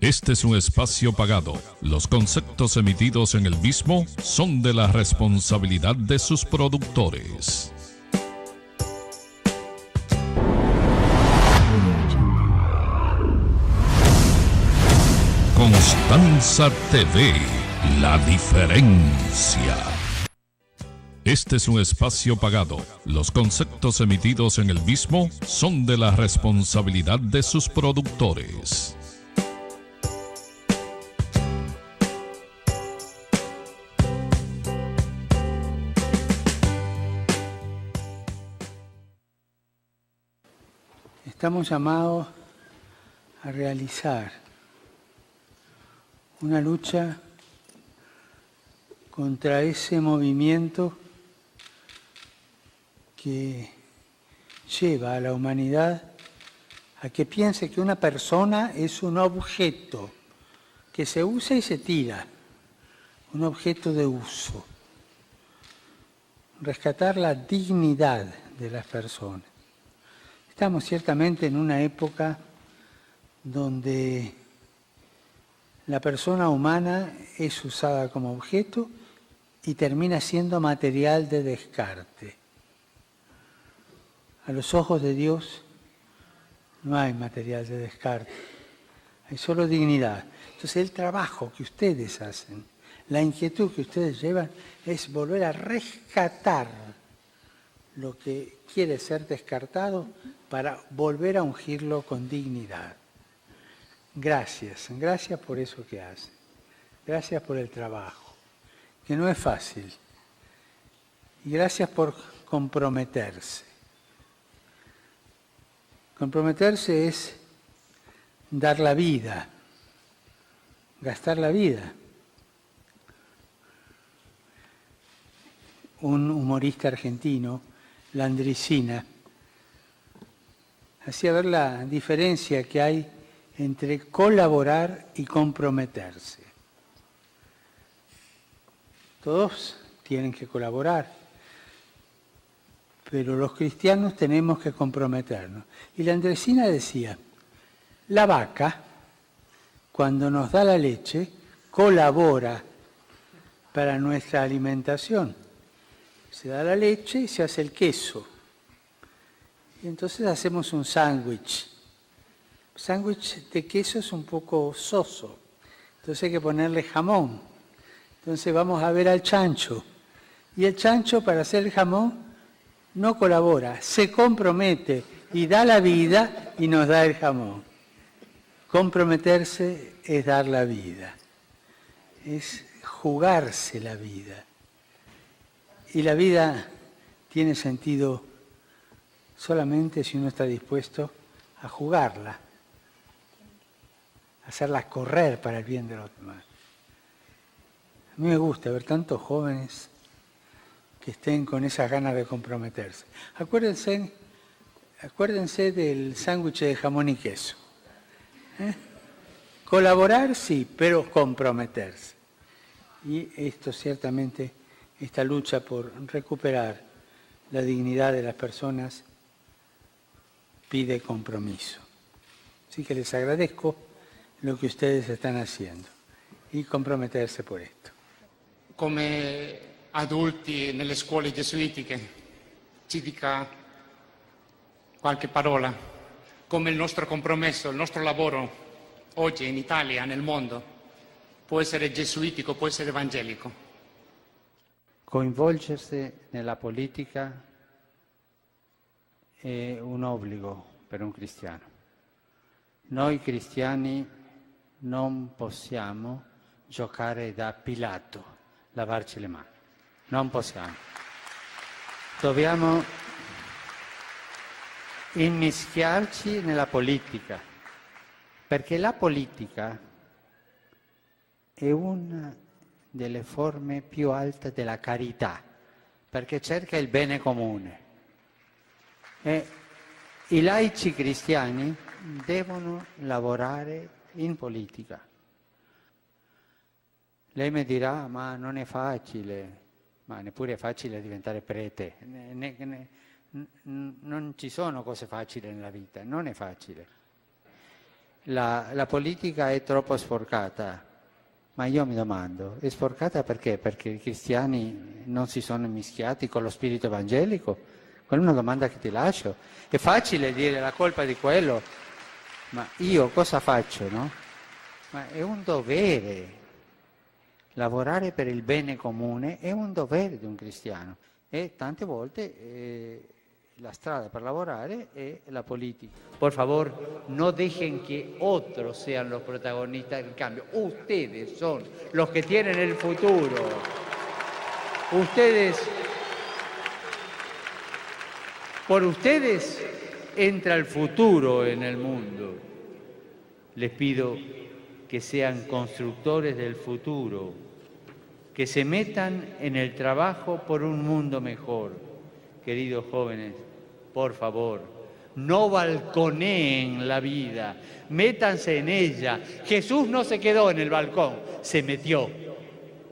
Este es un espacio pagado. Los conceptos emitidos en el mismo son de la responsabilidad de sus productores. Constanza TV, la diferencia. Este es un espacio pagado. Los conceptos emitidos en el mismo son de la responsabilidad de sus productores. Estamos llamados a realizar una lucha contra ese movimiento que lleva a la humanidad a que piense que una persona es un objeto que se usa y se tira, un objeto de uso. Rescatar la dignidad de las personas. Estamos ciertamente en una época donde la persona humana es usada como objeto y termina siendo material de descarte. A los ojos de Dios no hay material de descarte, hay solo dignidad. Entonces el trabajo que ustedes hacen, la inquietud que ustedes llevan es volver a rescatar lo que quiere ser descartado para volver a ungirlo con dignidad. Gracias, gracias por eso que hacen. Gracias por el trabajo, que no es fácil. Y gracias por comprometerse. Comprometerse es dar la vida, gastar la vida. Un humorista argentino, Landricina, hacía ver la diferencia que hay entre colaborar y comprometerse. Todos tienen que colaborar, pero los cristianos tenemos que comprometernos. Y Landricina decía, la vaca, cuando nos da la leche, colabora para nuestra alimentación. Se da la leche y se hace el queso. Y entonces hacemos un sándwich. Sándwich de queso es un poco soso, entonces hay que ponerle jamón. Entonces vamos a ver al chancho. Y el chancho, para hacer el jamón, no colabora, se compromete y da la vida y nos da el jamón. Comprometerse es dar la vida, es jugarse la vida. Y la vida tiene sentido solamente si uno está dispuesto a jugarla, a hacerla correr para el bien de los demás. A mí me gusta ver tantos jóvenes que estén con esas ganas de comprometerse. Acuérdense del sándwich de jamón y queso. Colaborar sí, pero comprometerse. Y esto ciertamente, esta lucha por recuperar la dignidad de las personas pide compromiso. Así que les agradezco lo que ustedes están haciendo y comprometerse por esto. Come adulti nelle scuole gesuitiche, ci dica qualche parola, come il nostro compromesso, il nostro lavoro oggi in Italia, nel mondo, può essere gesuitico, può essere evangelico. Coinvolgersi nella politica è un obbligo per un cristiano. Noi cristiani non possiamo giocare da Pilato, lavarci le mani. Non possiamo. Dobbiamo immischiarci nella politica, perché la politica è una delle forme più alte della carità, perché cerca il bene comune. E i laici cristiani devono lavorare in politica. Lei mi dirà, ma non è facile, ma neppure è facile diventare prete. Non ci sono cose facili nella vita, non è facile. la politica è troppo sporcata. Ma io mi domando, è sporcata perché? Perché i cristiani non si sono mischiati con lo spirito evangelico? Quella è una domanda che ti lascio. È facile dire la colpa di quello, ma io cosa faccio, no? Ma è un dovere. Lavorare per il bene comune è un dovere di un cristiano. E tante volte la strada per lavorare è la politica. Por favor, no dejen que otros sean los protagonistas del cambio. Ustedes son los que tienen el futuro. Por ustedes entra el futuro en el mundo. Les pido que sean constructores del futuro, que se metan en el trabajo por un mundo mejor. Queridos jóvenes, por favor, no balconeen la vida, métanse en ella. Jesús no se quedó en el balcón, se metió.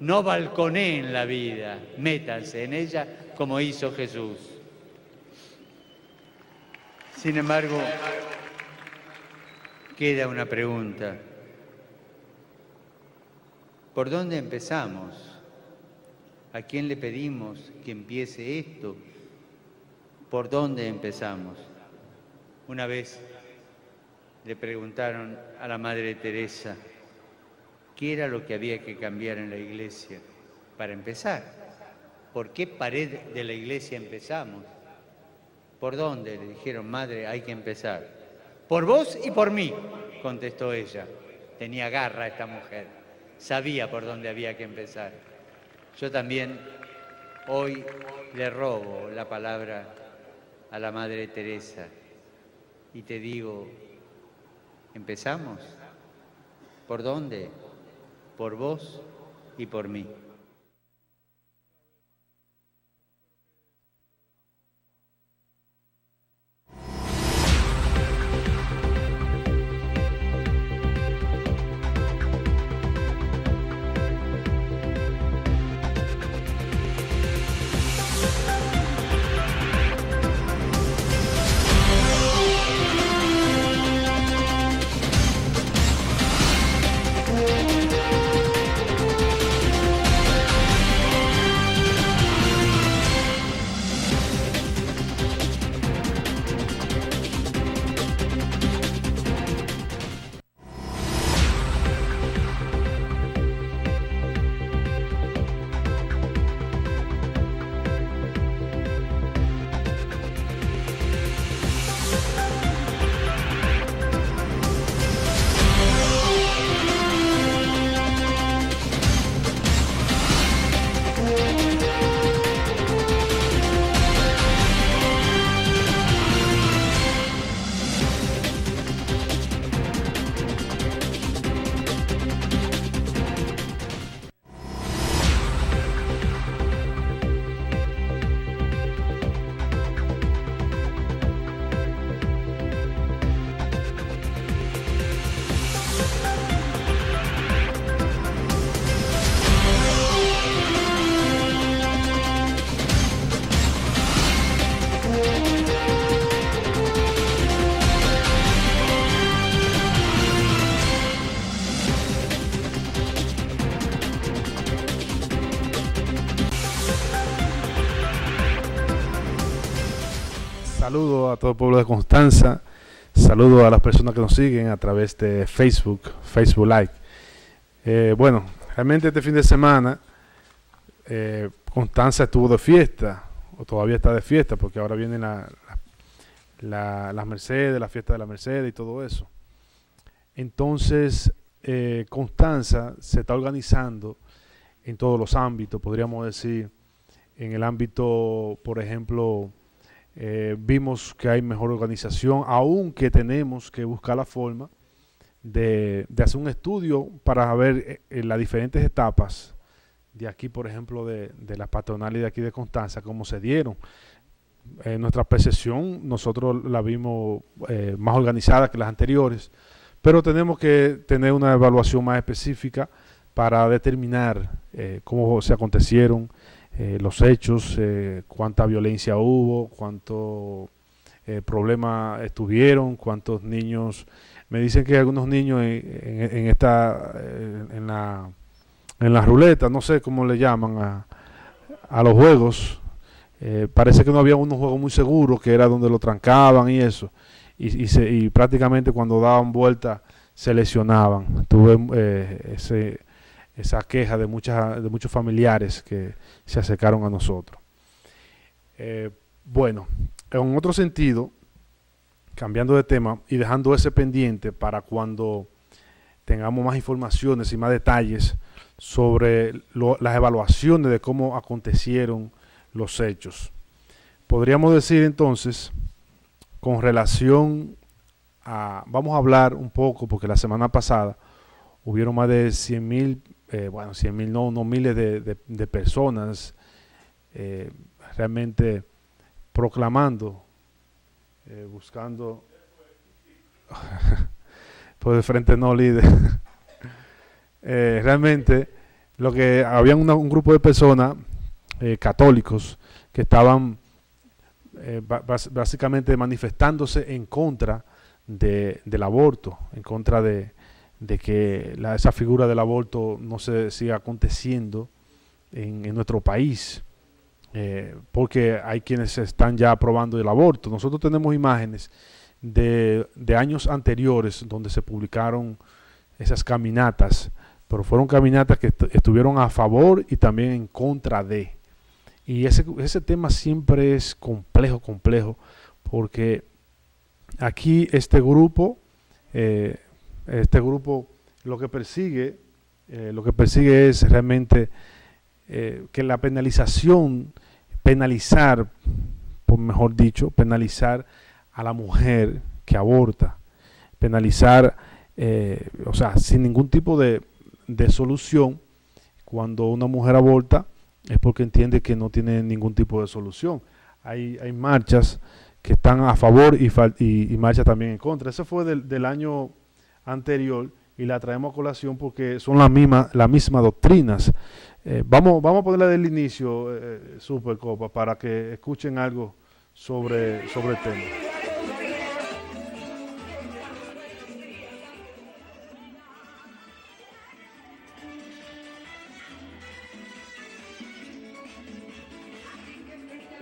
No balconeen la vida, métanse en ella como hizo Jesús. Sin embargo, queda una pregunta. ¿Por dónde empezamos? ¿A quién le pedimos que empiece esto? ¿Por dónde empezamos? Una vez le preguntaron a la Madre Teresa qué era lo que había que cambiar en la iglesia para empezar. ¿Por qué pared de la iglesia empezamos? ¿Por dónde? Le dijeron, Madre, hay que empezar. Por vos y por mí, contestó ella. Tenía garra esta mujer, sabía por dónde había que empezar. Yo también hoy le robo la palabra a la Madre Teresa y te digo, ¿empezamos? ¿Por dónde? Por vos y por mí. Saludo a todo el pueblo de Constanza, saludo a las personas que nos siguen a través de Facebook Live. Bueno, realmente este fin de semana Constanza estuvo de fiesta, o todavía está de fiesta, porque ahora vienen las Mercedes, la fiesta de la Mercedes y todo eso. Entonces, Constanza se está organizando en todos los ámbitos, podríamos decir, en el ámbito, por ejemplo, vimos que hay mejor organización, aunque tenemos que buscar la forma de hacer un estudio para ver las diferentes etapas de aquí, por ejemplo, de la patronal y de aquí de Constanza, cómo se dieron. Nuestra percepción, nosotros la vimos más organizada que las anteriores, pero tenemos que tener una evaluación más específica para determinar cómo se acontecieron los hechos, cuánta violencia hubo, cuántos problemas estuvieron, cuántos niños Me dicen que algunos niños en la ruleta, no sé cómo le llaman a los juegos, parece que no había unos juegos muy seguros, que era donde lo trancaban y eso, y prácticamente cuando daban vuelta se lesionaban. Tuve esa queja de muchos familiares que se acercaron a nosotros. Bueno, en otro sentido, cambiando de tema y dejando ese pendiente para cuando tengamos más informaciones y más detalles sobre las evaluaciones de cómo acontecieron los hechos. Podríamos decir entonces, con relación vamos a hablar un poco, porque la semana pasada hubieron más de 100,000, 100,000 no, miles de personas realmente proclamando, buscando, por el frente no líder. Realmente había un grupo de personas católicos que estaban básicamente manifestándose en contra del aborto, en contra de que esa figura del aborto no se siga aconteciendo en nuestro país, porque hay quienes están ya aprobando el aborto. Nosotros tenemos imágenes de años anteriores donde se publicaron esas caminatas, pero fueron caminatas que estuvieron a favor y también en contra de. Y ese tema siempre es complejo, porque aquí este grupo lo que persigue es realmente que la penalizar a la mujer que aborta, penalizar, sin ningún tipo de solución. Cuando una mujer aborta es porque entiende que no tiene ningún tipo de solución. Hay marchas que están a favor y marchas también en contra. Eso fue del año anterior y la traemos a colación porque son las mismas doctrinas. Vamos a ponerla del inicio, Supercopa, para que escuchen algo sobre el tema.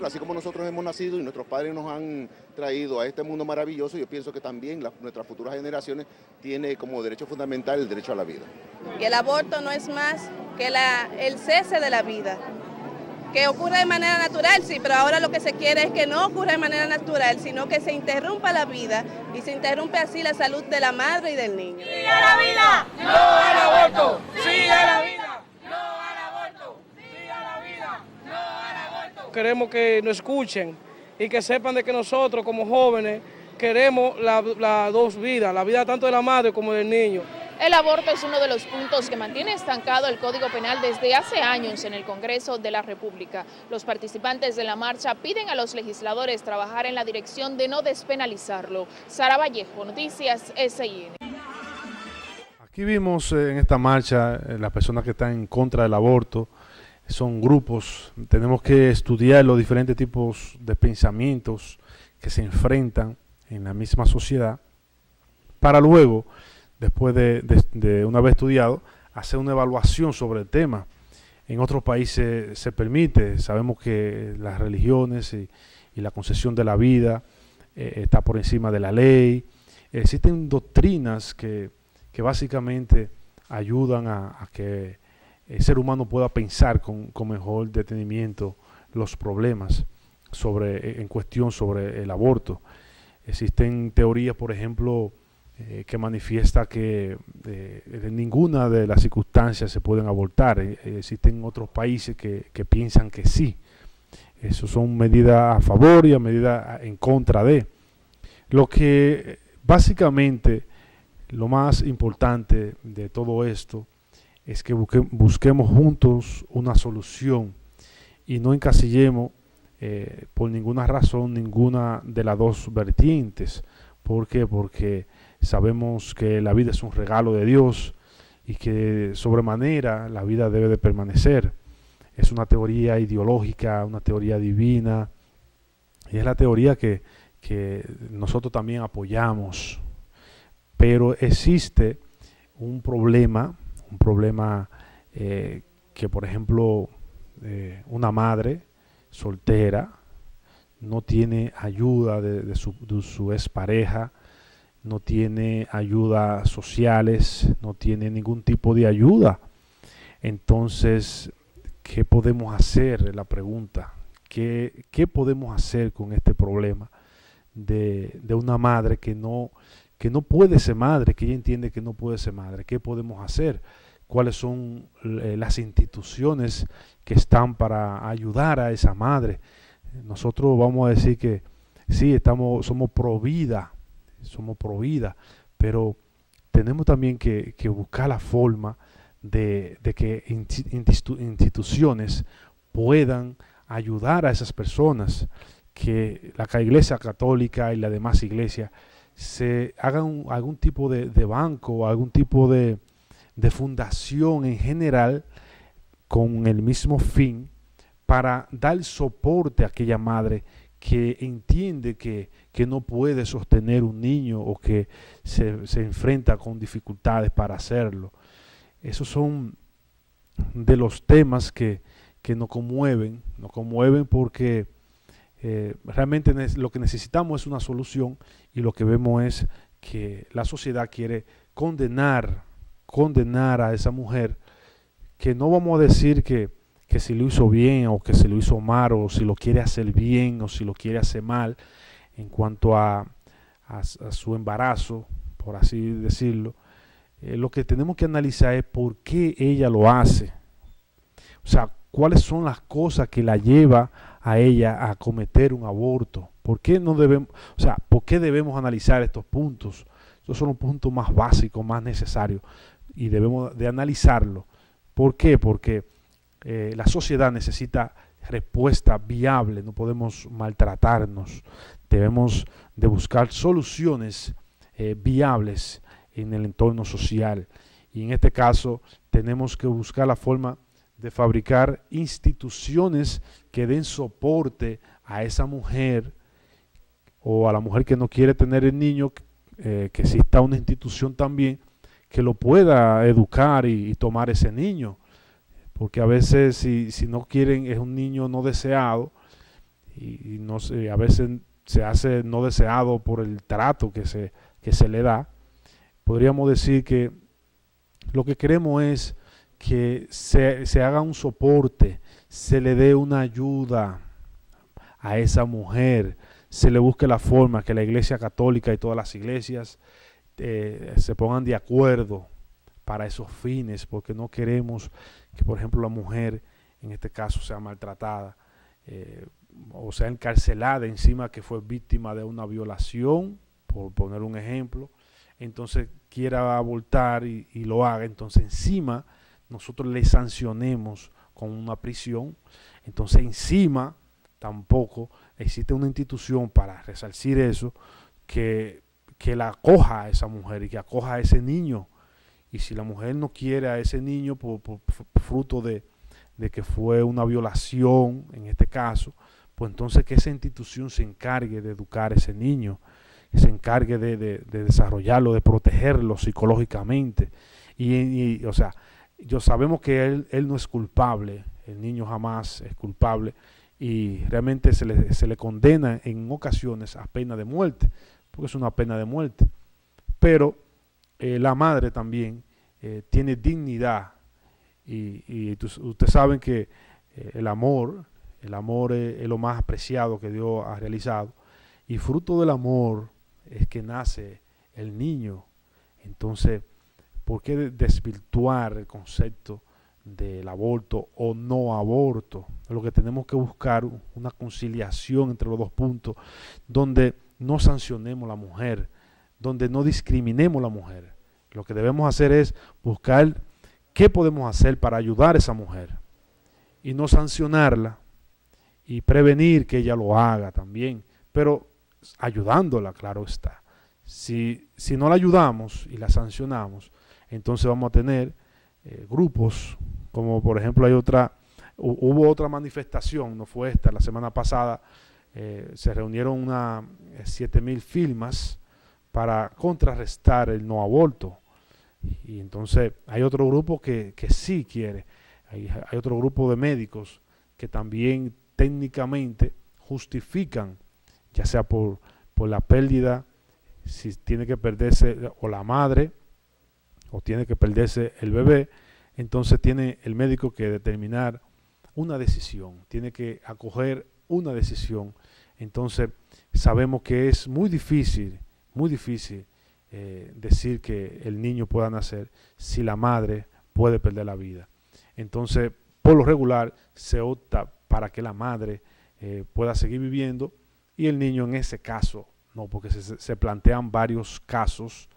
Así como nosotros hemos nacido y nuestros padres nos han traído a este mundo maravilloso, yo pienso que también nuestras futuras generaciones tienen como derecho fundamental el derecho a la vida. Que el aborto no es más que el cese de la vida, que ocurra de manera natural, sí, pero ahora lo que se quiere es que no ocurra de manera natural, sino que se interrumpa la vida y se interrumpe así la salud de la madre y del niño. ¡Sí a la vida! ¡No al aborto! ¡Sí a la vida! Queremos que nos escuchen y que sepan de que nosotros como jóvenes queremos las dos vidas, la vida tanto de la madre como del niño. El aborto es uno de los puntos que mantiene estancado el Código Penal desde hace años en el Congreso de la República. Los participantes de la marcha piden a los legisladores trabajar en la dirección de no despenalizarlo. Sara Vallejo, Noticias SIN. Aquí vimos en esta marcha las personas que están en contra del aborto. Son grupos, tenemos que estudiar los diferentes tipos de pensamientos que se enfrentan en la misma sociedad para luego, después de una vez estudiado, hacer una evaluación sobre el tema. En otros países se permite, sabemos que las religiones y la concesión de la vida está por encima de la ley. Existen doctrinas que básicamente ayudan a que el ser humano pueda pensar con mejor detenimiento los problemas en cuestión sobre el aborto. Existen teorías, por ejemplo, que manifiesta que en ninguna de las circunstancias se pueden abortar. Existen otros países que piensan que sí. Eso son medidas a favor y a medidas en contra de. Lo que básicamente, lo más importante de todo esto es que busquemos juntos una solución y no encasillemos por ninguna razón ninguna de las dos vertientes. ¿Por qué? Porque sabemos que la vida es un regalo de Dios y que sobremanera la vida debe de permanecer. Es una teoría ideológica, una teoría divina, y es la teoría que nosotros también apoyamos. pero existe un problema que, por ejemplo, una madre soltera no tiene ayuda de su expareja, no tiene ayudas sociales, no tiene ningún tipo de ayuda. Entonces, ¿qué podemos hacer? Es la pregunta. ¿Qué podemos hacer con este problema de una madre que no puede ser madre, que ella entiende que no puede ser madre? ¿Qué podemos hacer? ¿Cuáles son las instituciones que están para ayudar a esa madre? Nosotros vamos a decir que sí, somos pro vida, pero tenemos también que buscar la forma de que instituciones puedan ayudar a esas personas, que la Iglesia Católica y la demás iglesias se hagan algún tipo de banco, algún tipo de fundación en general con el mismo fin para dar soporte a aquella madre que entiende que no puede sostener un niño o que se enfrenta con dificultades para hacerlo. Esos son de los temas que nos conmueven porque realmente lo que necesitamos es una solución, y lo que vemos es que la sociedad quiere condenar a esa mujer, que no vamos a decir que si lo hizo bien o que si lo hizo mal, o si lo quiere hacer bien o si lo quiere hacer mal en cuanto a su embarazo, por así decirlo. Lo que tenemos que analizar es por qué ella lo hace. O sea, cuáles son las cosas que la lleva a ella a cometer un aborto. ¿Por qué debemos analizar estos puntos? Estos son los puntos más básicos, más necesarios, y debemos de analizarlo. ¿Por qué? Porque la sociedad necesita respuesta viable, no podemos maltratarnos, debemos de buscar soluciones viables en el entorno social, y en este caso tenemos que buscar la forma de fabricar instituciones que den soporte a esa mujer, o a la mujer que no quiere tener el niño, que exista una institución también que lo pueda educar y tomar ese niño. Porque a veces si no quieren, es un niño no deseado, y no sé, a veces se hace no deseado por el trato que se le da. Podríamos decir que lo que queremos es que se haga un soporte, se le dé una ayuda a esa mujer, se le busque la forma, que la Iglesia Católica y todas las iglesias se pongan de acuerdo para esos fines, porque no queremos que, por ejemplo, la mujer en este caso sea maltratada o sea encarcelada encima que fue víctima de una violación, por poner un ejemplo. Entonces quiera abortar y lo haga, entonces encima nosotros le sancionemos con una prisión. Entonces encima tampoco existe una institución para resarcir eso, que la acoja a esa mujer y que acoja a ese niño. Y si la mujer no quiere a ese niño por fruto de que fue una violación, en este caso, pues entonces que esa institución se encargue de educar a ese niño, que se encargue de desarrollarlo, de protegerlo psicológicamente. O sea, yo sabemos que él no es culpable, el niño jamás es culpable, y realmente se le condena en ocasiones a pena de muerte, porque es una pena de muerte. Pero la madre también tiene dignidad, y ustedes saben que el amor es lo más apreciado que Dios ha realizado, y fruto del amor es que nace el niño. Entonces, ¿por qué desvirtuar el concepto del aborto o no aborto? Lo que tenemos que buscar una conciliación entre los dos puntos, donde no sancionemos a la mujer, donde no discriminemos a la mujer. Lo que debemos hacer es buscar qué podemos hacer para ayudar a esa mujer y no sancionarla, y prevenir que ella lo haga también, pero ayudándola, claro está. Si no la ayudamos y la sancionamos, entonces vamos a tener grupos, como por ejemplo hubo otra manifestación, no fue esta, la semana pasada se reunieron 7,000 firmas para contrarrestar el no aborto. Y entonces hay otro grupo que sí quiere. Hay otro grupo de médicos que también técnicamente justifican, ya sea por la pérdida, si tiene que perderse o la madre o tiene que perderse el bebé, entonces tiene el médico que determinar una decisión, tiene que acoger una decisión. Entonces sabemos que es muy difícil decir que el niño pueda nacer si la madre puede perder la vida. Entonces, por lo regular, se opta para que la madre pueda seguir viviendo y el niño en ese caso no, porque se plantean varios casos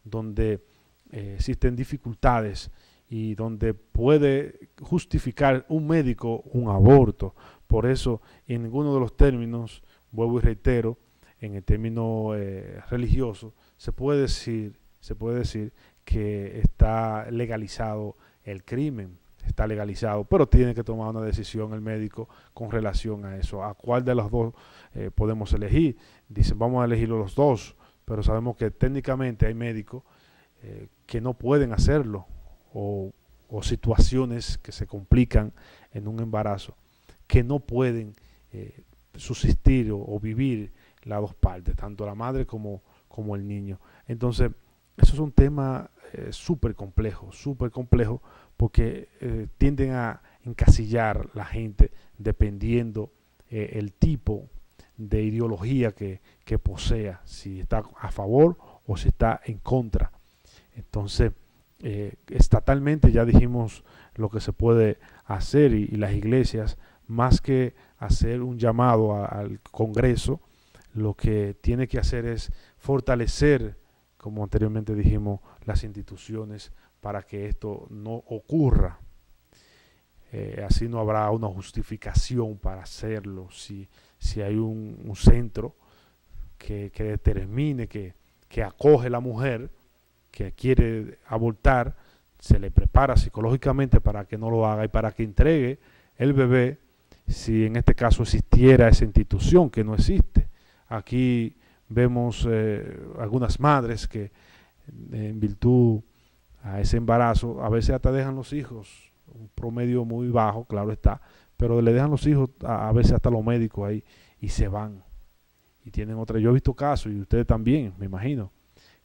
donde existen dificultades y donde puede justificar un médico un aborto. Por eso, en ninguno de los términos, vuelvo y reitero, en el término religioso, se puede decir que está legalizado el crimen, está legalizado, pero tiene que tomar una decisión el médico con relación a eso. ¿A cuál de los dos podemos elegir? Dicen, vamos a elegir los dos, pero sabemos que técnicamente hay médicos que no pueden hacerlo, o situaciones que se complican en un embarazo, que no pueden subsistir o vivir las dos partes, tanto la madre como el niño. Entonces, eso es un tema súper complejo, porque tienden a encasillar la gente dependiendo el tipo de ideología que posea, si está a favor o si está en contra. Entonces, estatalmente ya dijimos lo que se puede hacer y las iglesias, más que hacer un llamado al Congreso, lo que tiene que hacer es fortalecer, como anteriormente dijimos, las instituciones para que esto no ocurra. Así no habrá una justificación para hacerlo. Si hay un centro que determine, que acoge a la mujer que quiere abortar, se le prepara psicológicamente para que no lo haga y para que entregue el bebé, si en este caso existiera esa institución, que no existe. Aquí vemos algunas madres que en virtud a ese embarazo a veces hasta dejan los hijos, un promedio muy bajo, claro está, pero le dejan los hijos a veces hasta los médicos ahí y se van y tienen otra. Yo he visto casos, y ustedes también, me imagino,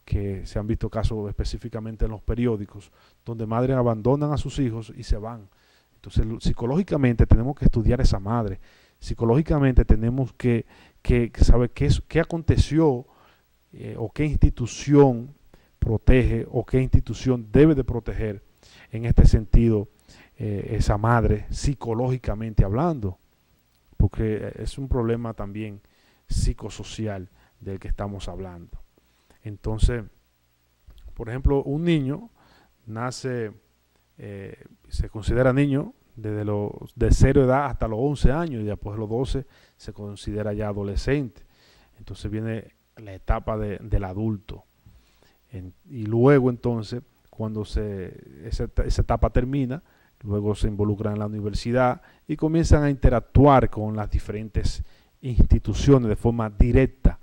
que se han visto casos específicamente en los periódicos, donde madres abandonan a sus hijos y se van. Entonces, psicológicamente tenemos que estudiar a esa madre. Psicológicamente tenemos que saber qué aconteció o qué institución protege o qué institución debe de proteger en este sentido esa madre, psicológicamente hablando, porque es un problema también psicosocial del que estamos hablando. Entonces, por ejemplo, un niño nace, se considera niño de 0 edad hasta los 11 años, y después de los 12 se considera ya adolescente. Entonces viene la etapa del adulto. Y luego entonces, cuando esa etapa termina, luego se involucran en la universidad y comienzan a interactuar con las diferentes instituciones de forma directa.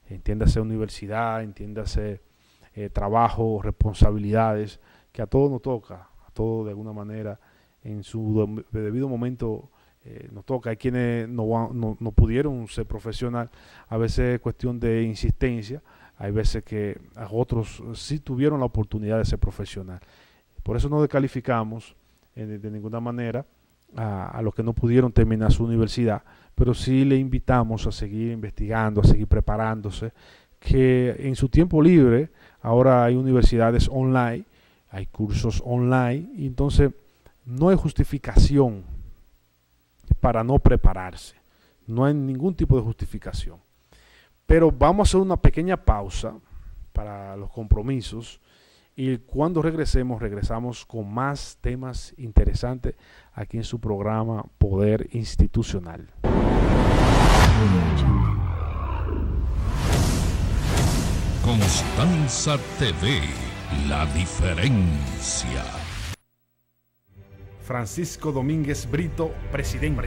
Entiéndase universidad, entiéndase trabajo, responsabilidades, que a todos nos toca, a todos de alguna manera, en su debido momento nos toca. Hay quienes no pudieron ser profesional, a veces es cuestión de insistencia, hay veces que a otros sí tuvieron la oportunidad de ser profesional. Por eso no descalificamos de ninguna manera a los que no pudieron terminar su universidad, pero sí le invitamos a seguir investigando, a seguir preparándose, que en su tiempo libre ahora hay universidades online, hay cursos online, y entonces no hay justificación para no prepararse, no hay ningún tipo de justificación. Pero vamos a hacer una pequeña pausa para los compromisos, y cuando regresamos con más temas interesantes aquí en su programa Poder Institucional. Constanza TV, la diferencia. Francisco Domínguez Brito, presidente.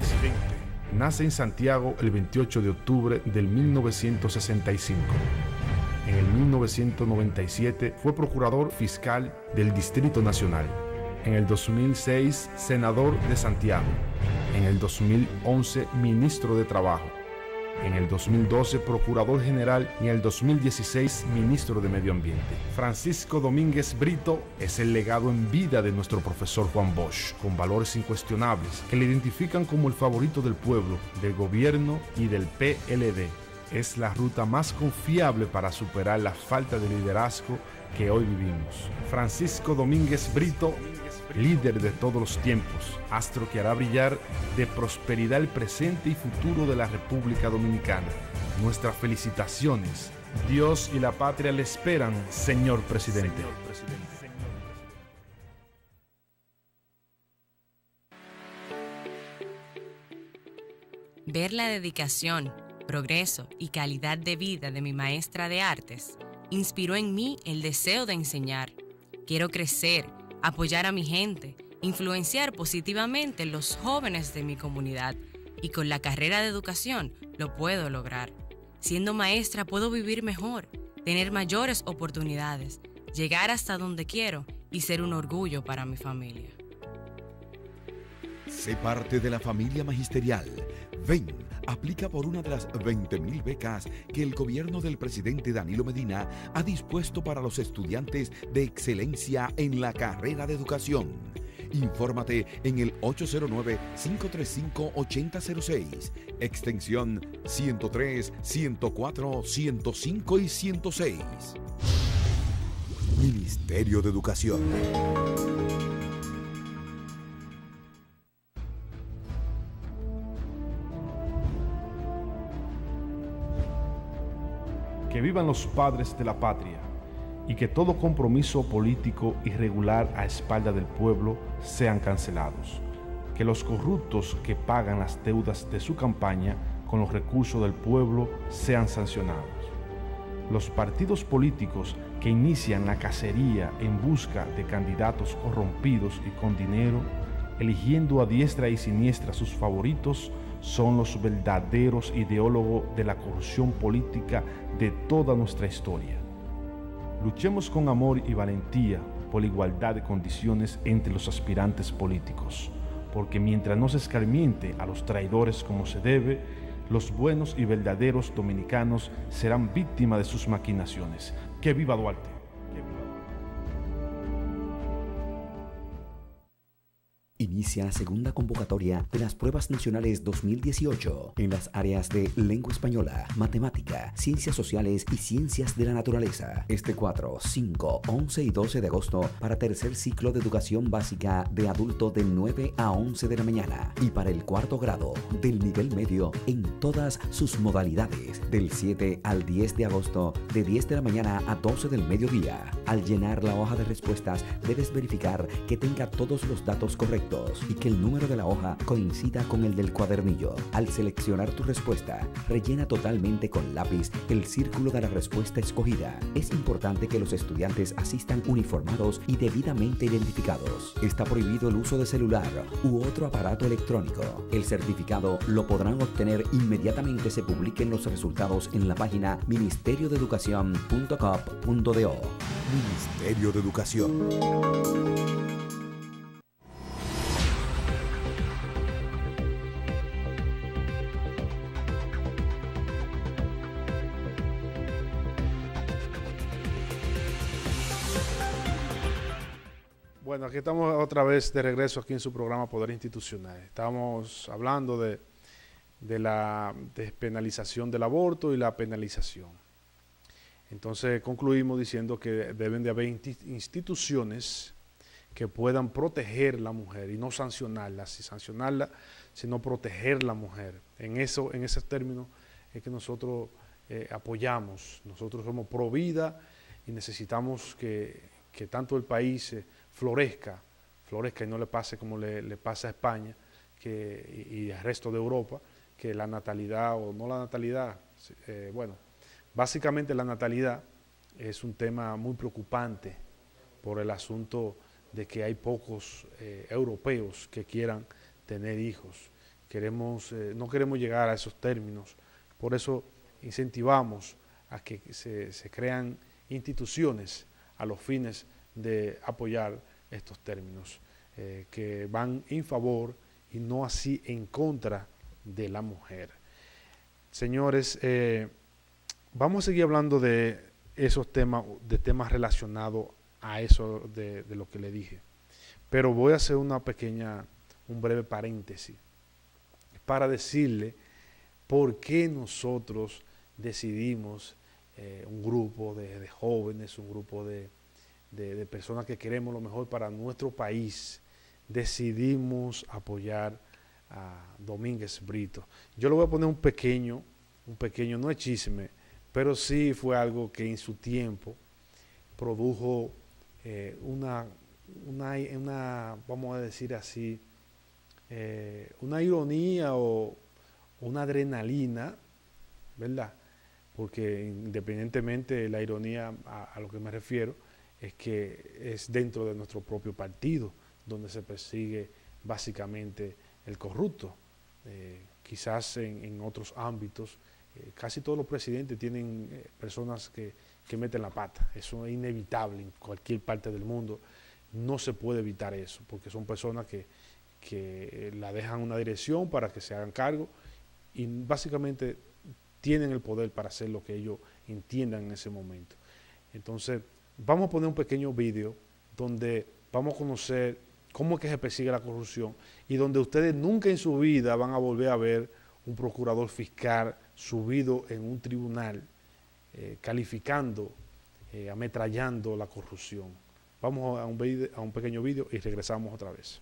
Nace en Santiago el 28 de octubre del 1965. En el 1997 fue procurador fiscal del Distrito Nacional. En el 2006, senador de Santiago. En el 2011, ministro de Trabajo. En el 2012, procurador general, y en el 2016, ministro de Medio Ambiente. Francisco Domínguez Brito es el legado en vida de nuestro profesor Juan Bosch, con valores incuestionables que le identifican como el favorito del pueblo, del gobierno y del PLD. Es la ruta más confiable para superar la falta de liderazgo que hoy vivimos. Francisco Domínguez Brito, líder de todos los tiempos, astro que hará brillar de prosperidad el presente y futuro de la República Dominicana. Nuestras felicitaciones. Dios y la patria le esperan, señor presidente. Ver la dedicación, progreso y calidad de vida de mi maestra de artes inspiró en mí el deseo de enseñar. Quiero crecer, apoyar a mi gente, influenciar positivamente los jóvenes de mi comunidad, y con la carrera de educación lo puedo lograr. Siendo maestra puedo vivir mejor, tener mayores oportunidades, llegar hasta donde quiero y ser un orgullo para mi familia. Sé parte de la familia magisterial. Ven, aplica por una de las 20.000 becas que el gobierno del presidente Danilo Medina ha dispuesto para los estudiantes de excelencia en la carrera de educación. Infórmate en el 809-535-8006, extensión 103, 104, 105 y 106. Ministerio de Educación. Que vivan los padres de la patria y que todo compromiso político irregular a espalda del pueblo sean cancelados. Que los corruptos que pagan las deudas de su campaña con los recursos del pueblo sean sancionados. Los partidos políticos que inician la cacería en busca de candidatos corrompidos y con dinero, eligiendo a diestra y siniestra sus favoritos, son los verdaderos ideólogos de la corrupción política de toda nuestra historia. Luchemos con amor y valentía por la igualdad de condiciones entre los aspirantes políticos, porque mientras no se escarmiente a los traidores como se debe, los buenos y verdaderos dominicanos serán víctimas de sus maquinaciones. ¡Que viva Duarte! Inicia la segunda convocatoria de las pruebas nacionales 2018 en las áreas de lengua española, matemática, ciencias sociales y ciencias de la naturaleza. Este 4, 5, 11 y 12 de agosto para tercer ciclo de educación básica de adulto de 9 a 11 de la mañana y para el cuarto grado del nivel medio en todas sus modalidades del 7 al 10 de agosto de 10 de la mañana a 12 del mediodía. Al llenar la hoja de respuestas debes verificar que tenga todos los datos correctos y que el número de la hoja coincida con el del cuadernillo. Al seleccionar tu respuesta, rellena totalmente con lápiz el círculo de la respuesta escogida. Es importante que los estudiantes asistan uniformados y debidamente identificados. Está prohibido el uso de celular u otro aparato electrónico. El certificado lo podrán obtener inmediatamente se publiquen los resultados en la página ministeriodeeducacion.gov.do. Ministerio de Educación. Bueno, aquí estamos otra vez de regreso aquí en su programa Poder Institucional. Estamos hablando de la despenalización del aborto y la penalización. Entonces concluimos diciendo que deben de haber instituciones que puedan proteger a la mujer y no sancionarla, sino proteger a la mujer. En ese término es que nosotros apoyamos. Nosotros somos pro vida y necesitamos que tanto el país florezca y no le pase como le pasa a España y al resto de Europa, que la natalidad, o no la natalidad, básicamente la natalidad es un tema muy preocupante por el asunto de que hay pocos europeos que quieran tener hijos. No queremos llegar a esos términos, por eso incentivamos a que se crean instituciones a los fines de apoyar estos términos que van en favor y no así en contra de la mujer. Señores, vamos a seguir hablando de esos temas, temas relacionados a eso de lo que le dije. Pero voy a hacer un breve paréntesis para decirle por qué nosotros decidimos, un grupo de jóvenes, un grupo de personas que queremos lo mejor para nuestro país, decidimos apoyar a Domínguez Brito. Yo le voy a poner un pequeño, no es chisme, pero sí fue algo que en su tiempo produjo una vamos a decir así, una ironía o una adrenalina, ¿verdad? Porque independientemente la ironía a lo que me refiero es que es dentro de nuestro propio partido donde se persigue básicamente el corrupto. Quizás en otros ámbitos, casi todos los presidentes tienen personas que meten la pata. Eso es inevitable en cualquier parte del mundo. No se puede evitar eso, porque son personas que la dejan una dirección para que se hagan cargo y básicamente tienen el poder para hacer lo que ellos entiendan en ese momento. Entonces, vamos a poner un pequeño video donde vamos a conocer cómo es que se persigue la corrupción y donde ustedes nunca en su vida van a volver a ver un procurador fiscal subido en un tribunal calificando, ametrallando la corrupción. Vamos a un pequeño video y regresamos otra vez.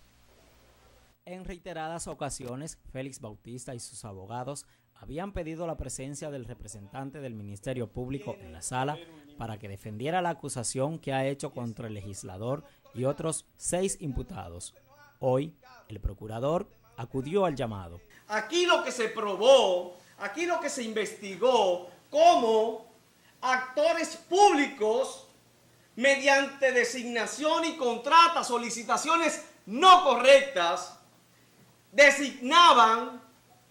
En reiteradas ocasiones, Félix Bautista y sus abogados habían pedido la presencia del representante del Ministerio Público en la sala para que defendiera la acusación que ha hecho contra el legislador y otros 6 imputados. Hoy, el procurador acudió al llamado. Aquí lo que se probó, aquí lo que se investigó, cómo actores públicos, mediante designación y contratas o licitaciones no correctas, designaban,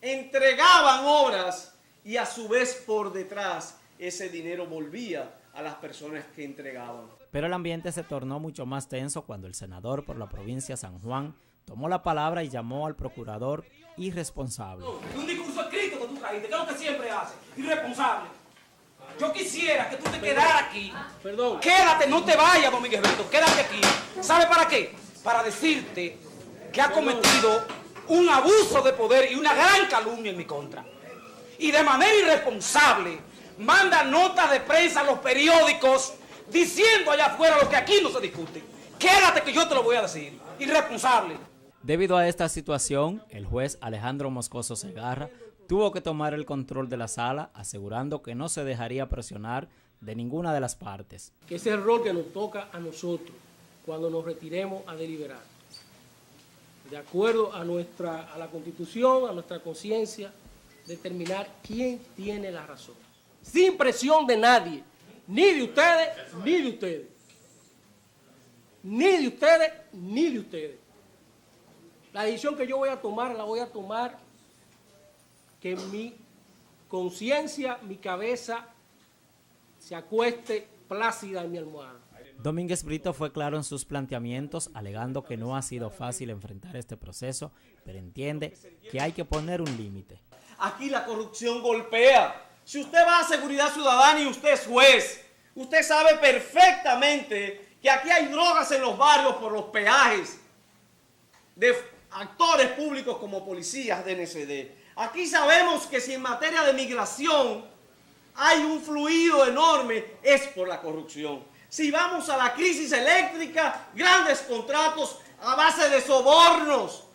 entregaban obras y a su vez por detrás ese dinero volvía a las personas que entregaban. Pero el ambiente se tornó mucho más tenso cuando el senador por la provincia de San Juan tomó la palabra y llamó al procurador irresponsable. Un discurso escrito que tú caíste, que es lo que siempre haces, irresponsable. Yo quisiera que tú te quedaras aquí. Perdón. Quédate, no te vayas, Domínguez Brito, quédate aquí. ¿Sabe para qué? Para decirte que ha cometido un abuso de poder y una gran calumnia en mi contra. Y de manera irresponsable manda notas de prensa a los periódicos diciendo allá afuera lo que aquí no se discute. Quédate que yo te lo voy a decir. Irresponsable. Debido a esta situación, el juez Alejandro Moscoso Segarra tuvo que tomar el control de la sala, asegurando que no se dejaría presionar de ninguna de las partes. Que ese es el rol que nos toca a nosotros cuando nos retiremos a deliberar. De acuerdo a la Constitución, a nuestra conciencia, determinar quién tiene la razón. Sin presión de nadie, ni de ustedes, ni de ustedes. Ni de ustedes, ni de ustedes. La decisión que yo voy a tomar, la voy a tomar que mi conciencia, mi cabeza, se acueste plácida en mi almohada. Domínguez Brito fue claro en sus planteamientos, alegando que no ha sido fácil enfrentar este proceso, pero entiende que hay que poner un límite. Aquí la corrupción golpea. Si usted va a Seguridad Ciudadana y usted es juez, usted sabe perfectamente que aquí hay drogas en los barrios por los peajes de actores públicos como policías de NCD. Aquí sabemos que si en materia de migración hay un fluido enorme, es por la corrupción. Si vamos a la crisis eléctrica, grandes contratos a base de sobornos.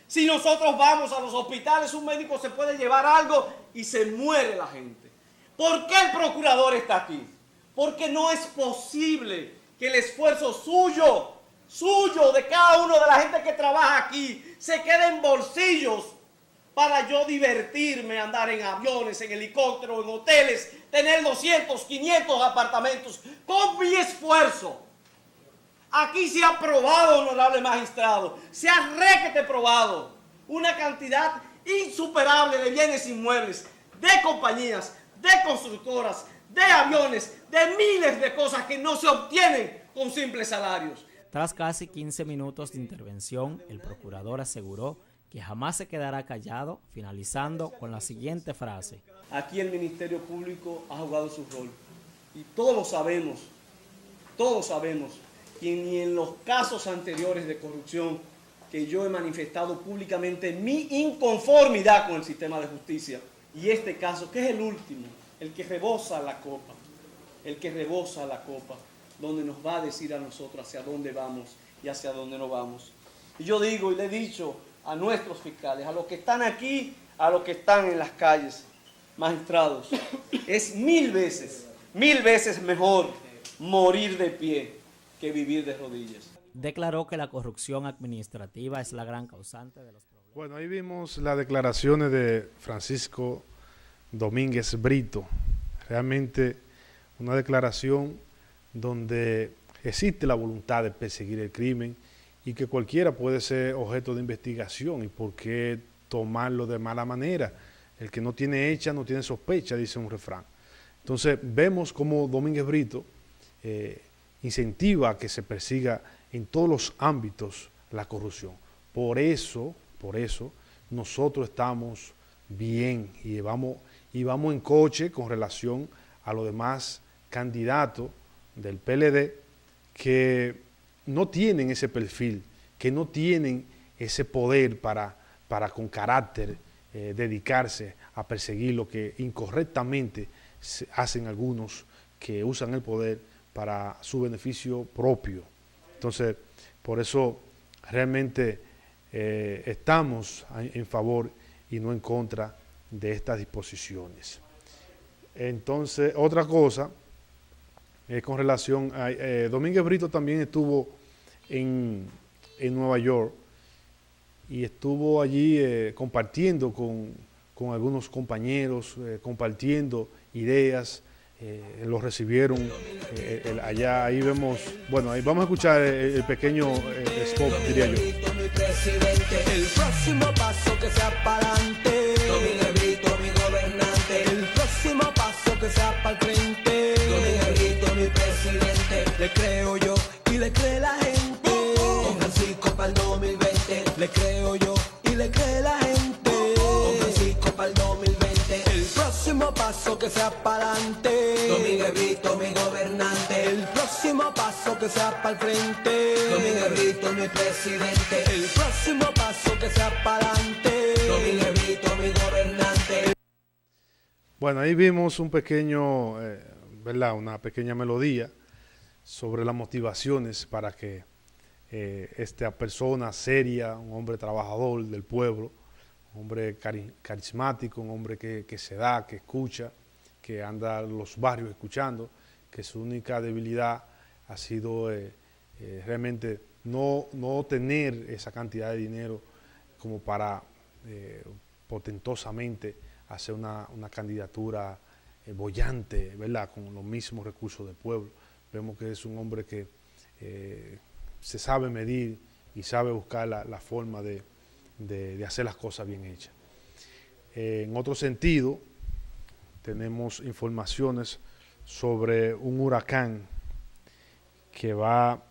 Si nosotros vamos a los hospitales, un médico se puede llevar algo y se muere la gente. ¿Por qué el procurador está aquí? Porque no es posible que el esfuerzo suyo, de cada uno de la gente que trabaja aquí, se quede en bolsillos para yo divertirme, andar en aviones, en helicópteros, en hoteles, tener 200, 500 apartamentos, con mi esfuerzo. Aquí se ha probado, honorable magistrado, se ha requete probado una cantidad insuperable de bienes inmuebles, de compañías, de constructoras, de aviones, de miles de cosas que no se obtienen con simples salarios. Tras casi 15 minutos de intervención, el procurador aseguró que jamás se quedará callado, finalizando con la siguiente frase. Aquí el Ministerio Público ha jugado su rol y todos sabemos que ni en los casos anteriores de corrupción que yo he manifestado públicamente mi inconformidad con el sistema de justicia, y este caso, que es el último, el que rebosa la copa, donde nos va a decir a nosotros hacia dónde vamos y hacia dónde no vamos. Y yo digo y le he dicho a nuestros fiscales, a los que están aquí, a los que están en las calles, magistrados, es mil veces mejor morir de pie que vivir de rodillas. Declaró que la corrupción administrativa es la gran causante de los problemas. Bueno, ahí vimos las declaraciones de Francisco Domínguez Brito. Realmente una declaración donde existe la voluntad de perseguir el crimen y que cualquiera puede ser objeto de investigación, y por qué tomarlo de mala manera. El que no tiene hecha no tiene sospecha, dice un refrán. Entonces vemos cómo Domínguez Brito incentiva a que se persiga en todos los ámbitos la corrupción. Por eso nosotros estamos bien y vamos en coche con relación a los demás candidatos del PLD que no tienen ese perfil, que no tienen ese poder para con carácter dedicarse a perseguir lo que incorrectamente hacen algunos que usan el poder para su beneficio propio. Entonces, por eso realmente estamos en favor y no en contra de estas disposiciones. Entonces, otra cosa con relación a Domínguez Brito también estuvo en Nueva York y estuvo allí compartiendo con algunos compañeros, compartiendo ideas. Lo recibieron allá. Ahí vemos, bueno, ahí vamos a escuchar el pequeño spot, diría yo. El próximo paso que sea para adelante, Domínguez Brito, mi gobernante. El próximo paso que sea para el frente, Domínguez Brito, mi presidente. Le creo yo y le cree la gente. Con Francisco para el 2020. Le creo yo y le cree la gente. Con Francisco para el 2020. El próximo paso que sea para adelante, Domínguez Brito, mi gobernante. El próximo paso que sea para el frente, Domínguez Brito, mi presidente. El próximo paso que sea para adelante, Domínguez Brito, mi gobernante. Bueno, ahí vimos un pequeño, ¿verdad? Una pequeña melodía sobre las motivaciones para que esta persona seria, un hombre trabajador del pueblo, un hombre carismático, un hombre que se da, que escucha, que anda a los barrios escuchando, que su única debilidad ha sido realmente no tener esa cantidad de dinero como para potentosamente hacer una candidatura boyante, ¿verdad?, con los mismos recursos del pueblo. Vemos que es un hombre que se sabe medir y sabe buscar la forma de hacer las cosas bien hechas. En otro sentido, tenemos informaciones sobre un huracán que va,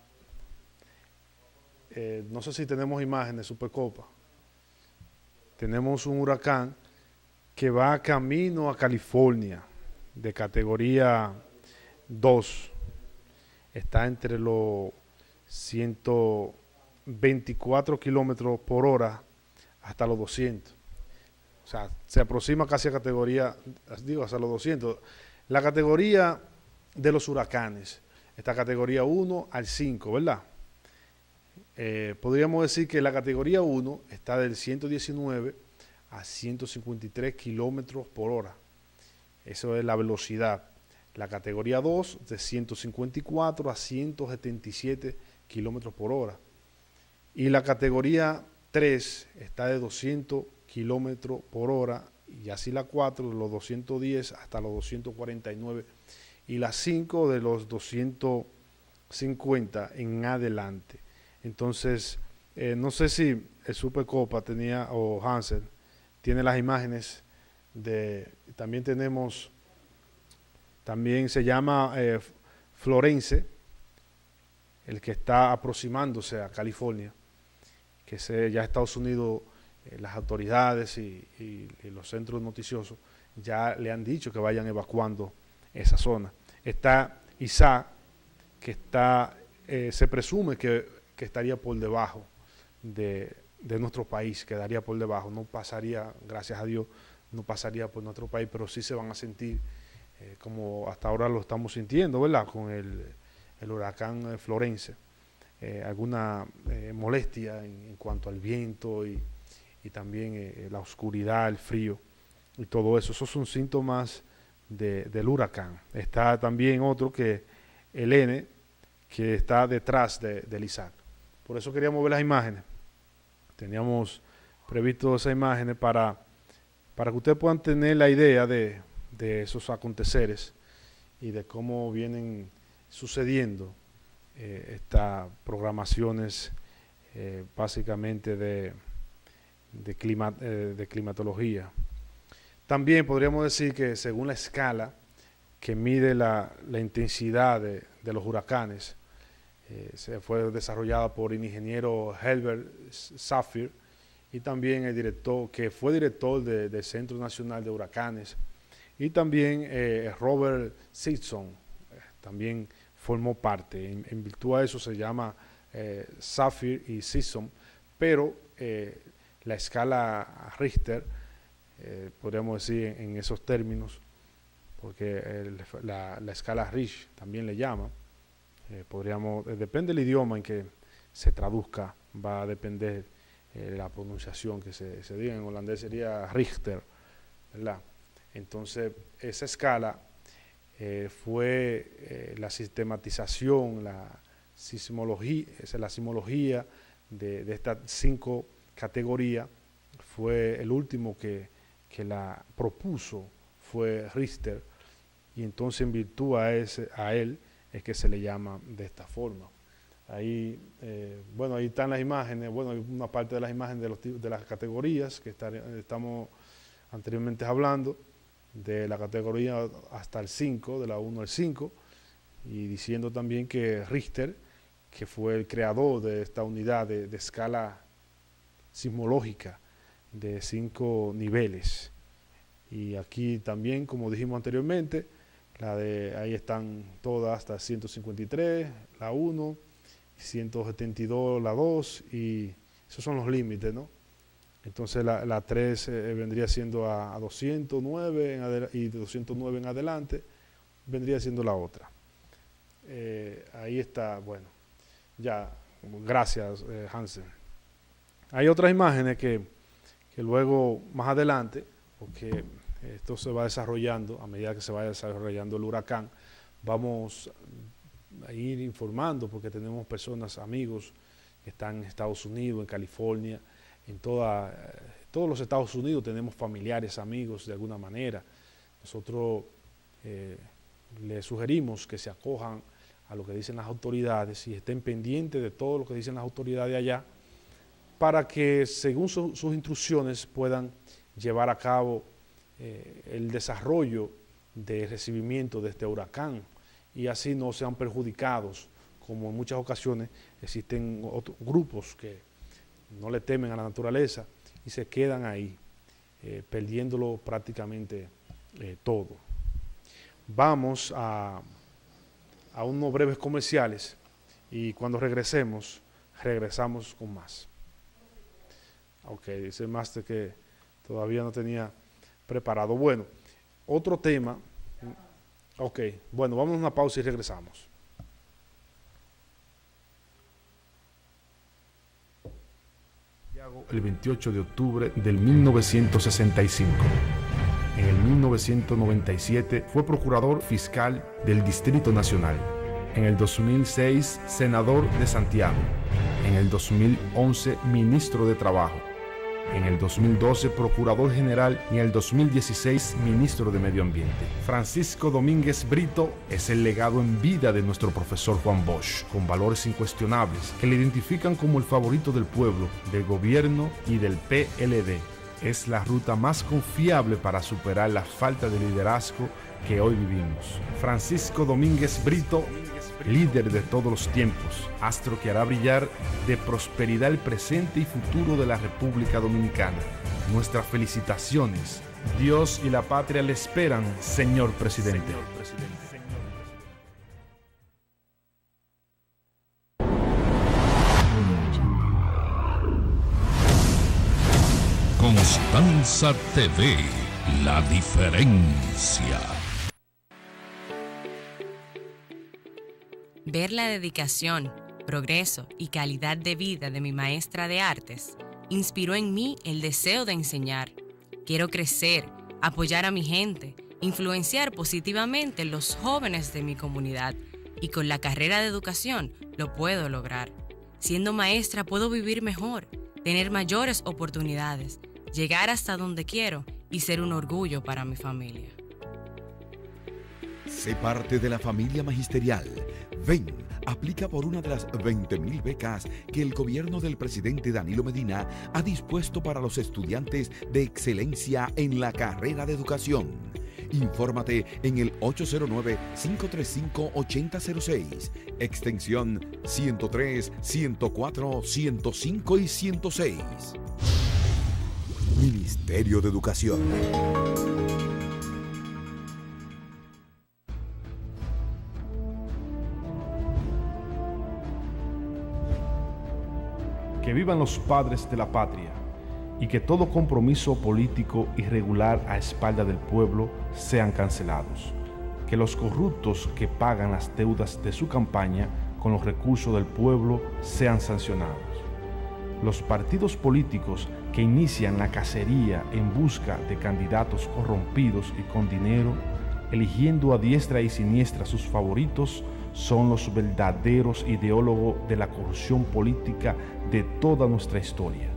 no sé si tenemos imágenes, Supercopa. Tenemos un huracán que va camino a California, de categoría 2. Está entre los 124 kilómetros por hora hasta los 200. O sea, se aproxima casi a categoría, digo, hasta los 200. La categoría de los huracanes, esta categoría 1 al 5, ¿verdad? Podríamos decir que la categoría 1 está del 119 a 153 kilómetros por hora. Eso es la velocidad. La categoría 2 de 154 a 177 kilómetros por hora. Y la categoría 3 está de 200 kilómetros por hora, y así la 4 de los 210 hasta los 249, y la 5 de los 250 en adelante. Entonces, no sé si el Supercopa tenía, o Hansel, tiene las imágenes también tenemos También se llama Florence, el que está aproximándose a California, que ya Estados Unidos, las autoridades y los centros noticiosos ya le han dicho que vayan evacuando esa zona. Está Isaac, que se presume que estaría por debajo de nuestro país, quedaría por debajo, no pasaría, gracias a Dios, no pasaría por nuestro país, pero sí se van a sentir como hasta ahora lo estamos sintiendo, ¿verdad? Con el huracán Florence, alguna molestia en cuanto al viento y también la oscuridad, el frío y todo eso. Esos son síntomas del huracán. Está también otro que el N, que está detrás del Isaac. Por eso queríamos ver las imágenes. Teníamos previsto esas imágenes para que ustedes puedan tener la idea de esos aconteceres y de cómo vienen sucediendo estas programaciones básicamente de climatología. También podríamos decir que según la escala que mide la intensidad de los huracanes, se fue desarrollada por el ingeniero Herbert Saphir y también el director, que fue director del Centro Nacional de Huracanes, y también Robert Simpson también formó parte. En virtud de eso se llama Saphir y Simpson, pero la escala Richter, podríamos decir en esos términos, porque la escala Richter también le llama, depende del idioma en que se traduzca, va a depender la pronunciación que se diga. En holandés sería Richter, ¿verdad? Entonces, esa escala fue la sistematización, la sismología de estas 5 categorías. Fue el último que la propuso, fue Richter, y entonces en virtud a él es que se le llama de esta forma. Ahí, ahí están las imágenes, hay una parte de las imágenes de las categorías que estamos anteriormente hablando, de la categoría hasta el 5, de la 1 al 5, y diciendo también que Richter, que fue el creador de esta unidad de escala sismológica de 5 niveles. Y aquí también, como dijimos anteriormente, ahí están todas hasta 153, la 1, 172, la 2, y esos son los límites, ¿no? Entonces la 3 vendría siendo a 209 y de 209 en adelante vendría siendo la otra. Ahí está, bueno, ya, gracias Hansen. Hay otras imágenes que luego más adelante, porque esto se va desarrollando, a medida que se vaya desarrollando el huracán, vamos a ir informando, porque tenemos personas, amigos que están en Estados Unidos, en California, en todos los Estados Unidos tenemos familiares, amigos de alguna manera. Nosotros les sugerimos que se acojan a lo que dicen las autoridades y estén pendientes de todo lo que dicen las autoridades allá, para que según sus instrucciones puedan llevar a cabo el desarrollo de recibimiento de este huracán y así no sean perjudicados, como en muchas ocasiones existen otros grupos que no le temen a la naturaleza y se quedan ahí, perdiéndolo prácticamente todo. Vamos a unos breves comerciales y cuando regresamos con más. Ok, dice el máster que todavía no tenía preparado. Bueno, otro tema. Ok, bueno, vamos a una pausa y regresamos. El 28 de octubre del 1965. En el 1997 fue procurador fiscal del Distrito Nacional. En el 2006, senador de Santiago. En el 2011, ministro de Trabajo. En el 2012, procurador general, y en el 2016, ministro de Medio Ambiente. Francisco Domínguez Brito es el legado en vida de nuestro profesor Juan Bosch, con valores incuestionables que le identifican como el favorito del pueblo, del gobierno y del PLD. es la ruta más confiable para superar la falta de liderazgo que hoy vivimos. Francisco Domínguez Brito, líder de todos los tiempos, astro que hará brillar de prosperidad el presente y futuro de la República Dominicana. Nuestras felicitaciones. Dios y la patria le esperan, señor presidente. Constanza TV, la diferencia. Ver la dedicación, progreso y calidad de vida de mi maestra de artes inspiró en mí el deseo de enseñar. Quiero crecer, apoyar a mi gente, influenciar positivamente los jóvenes de mi comunidad y con la carrera de educación lo puedo lograr. Siendo maestra puedo vivir mejor, tener mayores oportunidades, llegar hasta donde quiero y ser un orgullo para mi familia. Sé parte de la familia magisterial. Ven, aplica por una de las 20.000 becas que el gobierno del presidente Danilo Medina ha dispuesto para los estudiantes de excelencia en la carrera de educación. Infórmate en el 809-535-8006, extensión 103, 104, 105 y 106. Ministerio de Educación. Que vivan los padres de la patria y que todo compromiso político irregular a espalda del pueblo sean cancelados. Que los corruptos que pagan las deudas de su campaña con los recursos del pueblo sean sancionados. Los partidos políticos que inician la cacería en busca de candidatos corrompidos y con dinero, eligiendo a diestra y siniestra sus favoritos, son los verdaderos ideólogos de la corrupción política de toda nuestra historia.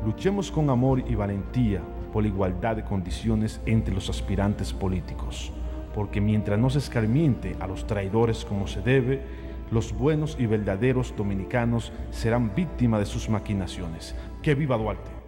Luchemos con amor y valentía por la igualdad de condiciones entre los aspirantes políticos, porque mientras no se escarmiente a los traidores como se debe, los buenos y verdaderos dominicanos serán víctimas de sus maquinaciones. ¡Que viva Duarte!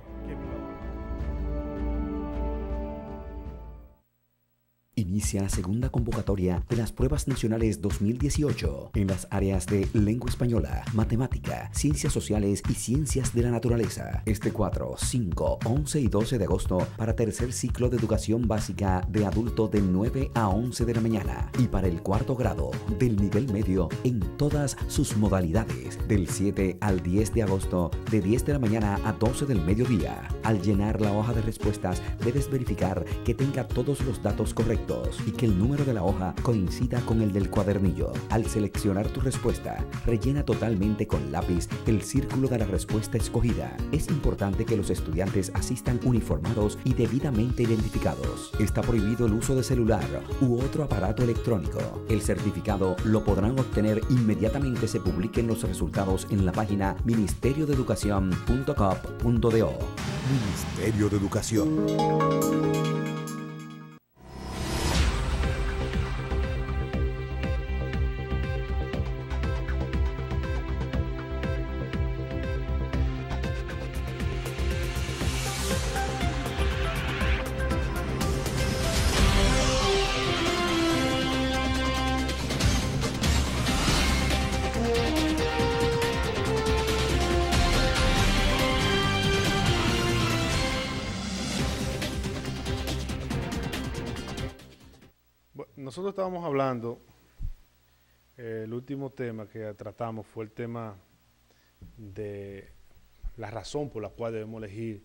Inicia la segunda convocatoria de las pruebas nacionales 2018 en las áreas de lengua española, matemática, ciencias sociales y ciencias de la naturaleza. Este 4, 5, 11 y 12 de agosto para tercer ciclo de educación básica de adulto de 9 a 11 de la mañana y para el cuarto grado del nivel medio en todas sus modalidades del 7 al 10 de agosto de 10 de la mañana a 12 del mediodía. Al llenar la hoja de respuestas debes verificar que tenga todos los datos correctos y que el número de la hoja coincida con el del cuadernillo. Al seleccionar tu respuesta, rellena totalmente con lápiz el círculo de la respuesta escogida. Es importante que los estudiantes asistan uniformados y debidamente identificados. Está prohibido el uso de celular u otro aparato electrónico. El certificado lo podrán obtener inmediatamente se publiquen los resultados en la página ministeriodeeducacion.gov.do. Ministerio de Educación. Nosotros estábamos hablando, el último tema que tratamos fue el tema de la razón por la cual debemos elegir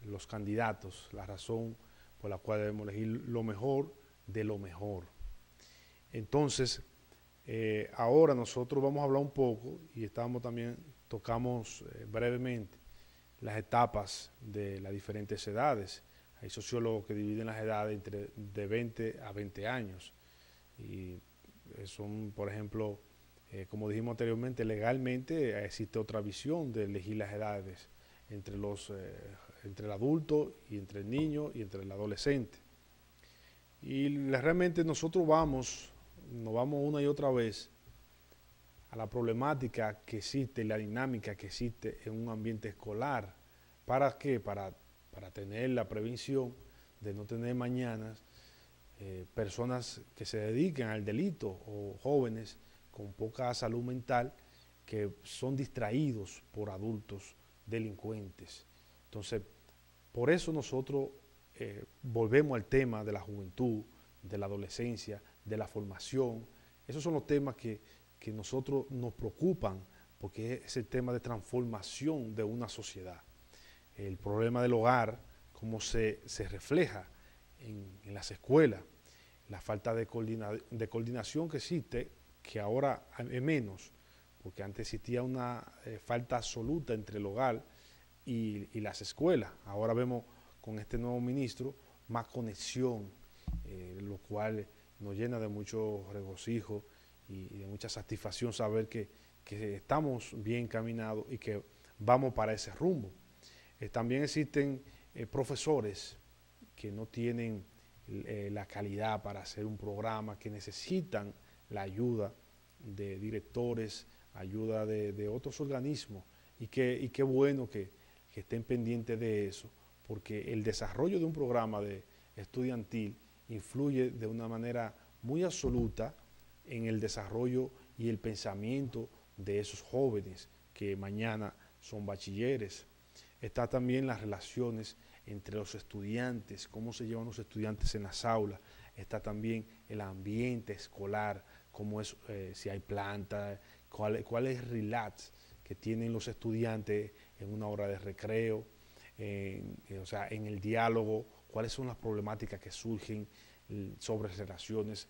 los candidatos, la razón por la cual debemos elegir lo mejor de lo mejor. Entonces, ahora nosotros vamos a hablar un poco y tocamos brevemente las etapas de las diferentes edades. Hay sociólogos que dividen las edades de 20 a 20 años. Y son, por ejemplo, como dijimos anteriormente, legalmente existe otra visión de elegir las edades entre el adulto y entre el niño y entre el adolescente. Y realmente nosotros nos vamos una y otra vez a la problemática que existe, la dinámica que existe en un ambiente escolar. ¿Para qué? Para para tener la prevención de no tener mañana personas que se dediquen al delito o jóvenes con poca salud mental que son distraídos por adultos delincuentes. Entonces, por eso nosotros volvemos al tema de la juventud, de la adolescencia, de la formación. Esos son los temas que nosotros nos preocupan, porque es el tema de transformación de una sociedad. El problema del hogar, cómo se refleja en las escuelas, la falta de coordinación que existe, que ahora es menos, porque antes existía una falta absoluta entre el hogar y las escuelas. Ahora vemos con este nuevo ministro más conexión, lo cual nos llena de mucho regocijo y de mucha satisfacción saber que estamos bien encaminados y que vamos para ese rumbo. También existen profesores que no tienen la calidad para hacer un programa, que necesitan la ayuda de directores, ayuda de otros organismos, y qué bueno que estén pendientes de eso, porque el desarrollo de un programa estudiantil influye de una manera muy absoluta en el desarrollo y el pensamiento de esos jóvenes que mañana son bachilleres. Está también las relaciones entre los estudiantes, cómo se llevan los estudiantes en las aulas. Está también el ambiente escolar, cómo es, si hay plantas, cuál es el relax que tienen los estudiantes en una hora de recreo, o sea, en el diálogo, cuáles son las problemáticas que surgen sobre relaciones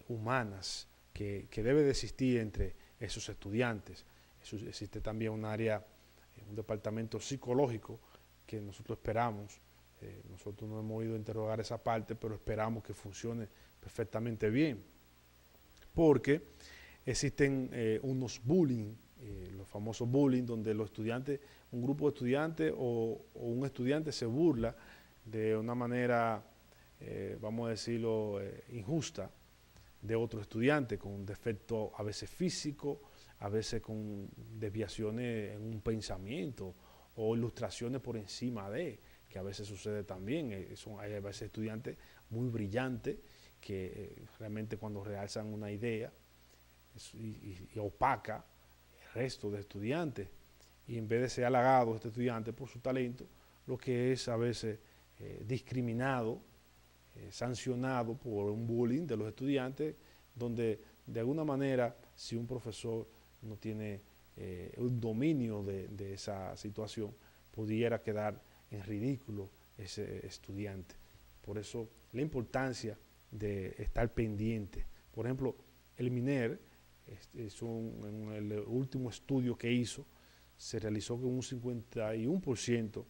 humanas que debe de existir entre esos estudiantes. Existe también un área, un departamento psicológico que nosotros esperamos, nosotros no hemos ido a interrogar esa parte, pero esperamos que funcione perfectamente bien, porque existen unos bullying, los famosos bullying, donde los estudiantes, un grupo de estudiantes o un estudiante se burla de una manera, vamos a decirlo, injusta de otro estudiante, con un defecto a veces físico, a veces con desviaciones en un pensamiento o ilustraciones por encima de, que a veces sucede también. Hay a veces estudiantes muy brillantes que realmente cuando realzan una idea y opaca el resto de estudiantes, y en vez de ser halagado este estudiante por su talento, lo que es a veces discriminado, sancionado por un bullying de los estudiantes, donde de alguna manera, si un profesor no tiene un dominio de esa situación, pudiera quedar en ridículo ese estudiante. Por eso la importancia de estar pendiente. Por ejemplo, el MINER, en el último estudio que hizo, se realizó con un 51%,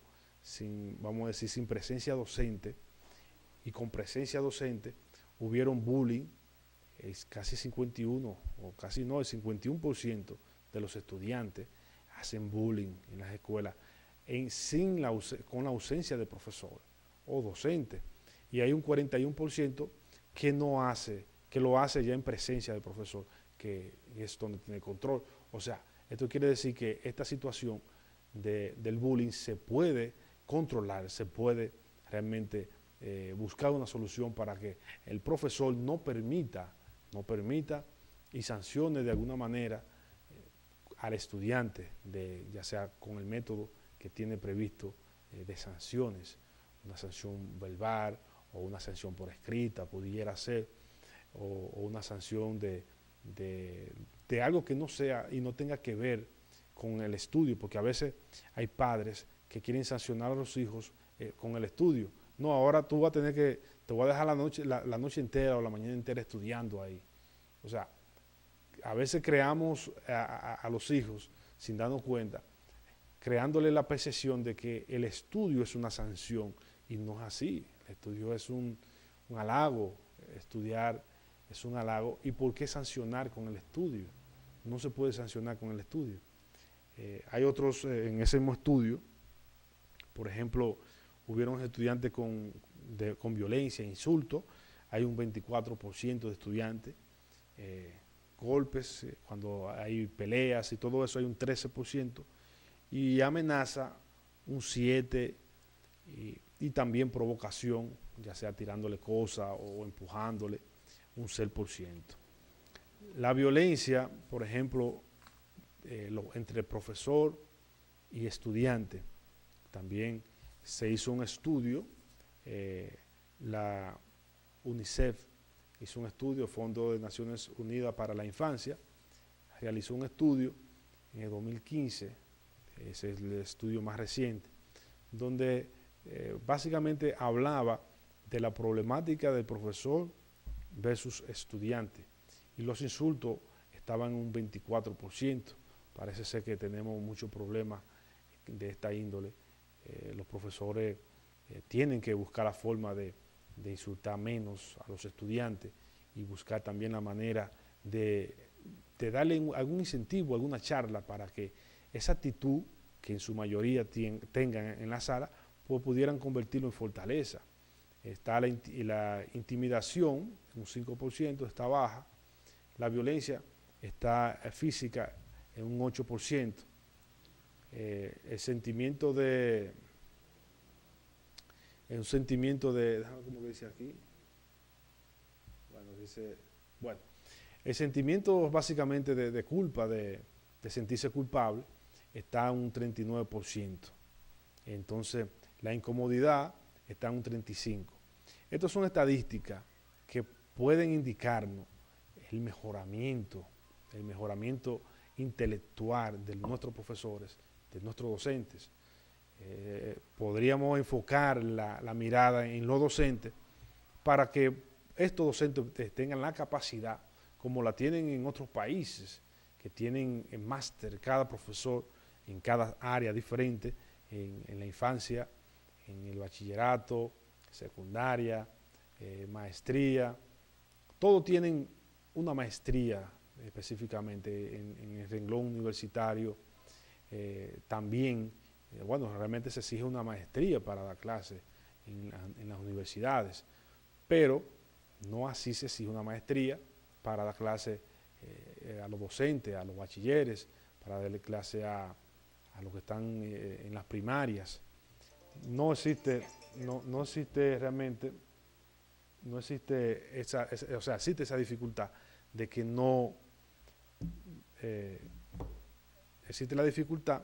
vamos a decir, sin presencia docente, y con presencia docente hubieron bullying, es casi 51, o casi no, el 51% de los estudiantes hacen bullying en las escuelas con la ausencia de profesor o docente, y hay un 41% que lo hace ya en presencia del profesor, que es donde tiene control. O sea, esto quiere decir que esta situación del bullying se puede controlar, se puede realmente buscar una solución para que el profesor no permita y sancione de alguna manera al estudiante, ya sea con el método que tiene previsto de sanciones, una sanción verbal o una sanción por escrita pudiera ser, o una sanción de algo que no sea y no tenga que ver con el estudio, porque a veces hay padres que quieren sancionar a los hijos con el estudio. No, ahora tú vas a tener te voy a dejar la noche entera o la mañana entera estudiando ahí. O sea, a veces creamos a los hijos, sin darnos cuenta, creándole la percepción de que el estudio es una sanción, y no es así. El estudio es un halago, estudiar es un halago. ¿Y por qué sancionar con el estudio? No se puede sancionar con el estudio. Hay otros en ese mismo estudio, por ejemplo, hubieron estudiantes con violencia, insultos, hay un 24% de estudiantes, golpes, cuando hay peleas y todo eso hay un 13%, y amenaza un 7% y también provocación, ya sea tirándole cosas o empujándole, un 6%. La violencia, por ejemplo, entre profesor y estudiante, también se hizo un estudio, la UNICEF hizo un estudio, Fondo de Naciones Unidas para la Infancia, realizó un estudio en el 2015, ese es el estudio más reciente, donde básicamente hablaba de la problemática del profesor versus estudiante, y los insultos estaban en un 24%. Parece ser que tenemos muchos problemas de esta índole. Los profesores tienen que buscar la forma de insultar menos a los estudiantes y buscar también la manera de darle algún incentivo, alguna charla para que esa actitud que en su mayoría tengan en la sala, pues pudieran convertirlo en fortaleza. Está la intimidación, un 5%, está baja. La violencia está física en un 8%. El sentimiento de... un sentimiento de... déjame ver cómo dice aquí. Bueno, el sentimiento básicamente de culpa, de sentirse culpable, está en un 39%. Entonces, la incomodidad está en un 35%. Estas son estadísticas que pueden indicarnos el mejoramiento intelectual de nuestros profesores, de nuestros docentes. Podríamos enfocar la mirada en los docentes para que estos docentes tengan la capacidad, como la tienen en otros países, que tienen en máster cada profesor en cada área diferente, en la infancia, en el bachillerato, secundaria, maestría. Todos tienen una maestría específicamente en el renglón universitario. También, bueno, realmente se exige una maestría para dar clases en las universidades, pero no así se exige una maestría para dar clases a los docentes, a los bachilleres, para darle clase a los que están en las primarias. No existe realmente, no existe existe esa dificultad de que no, existe la dificultad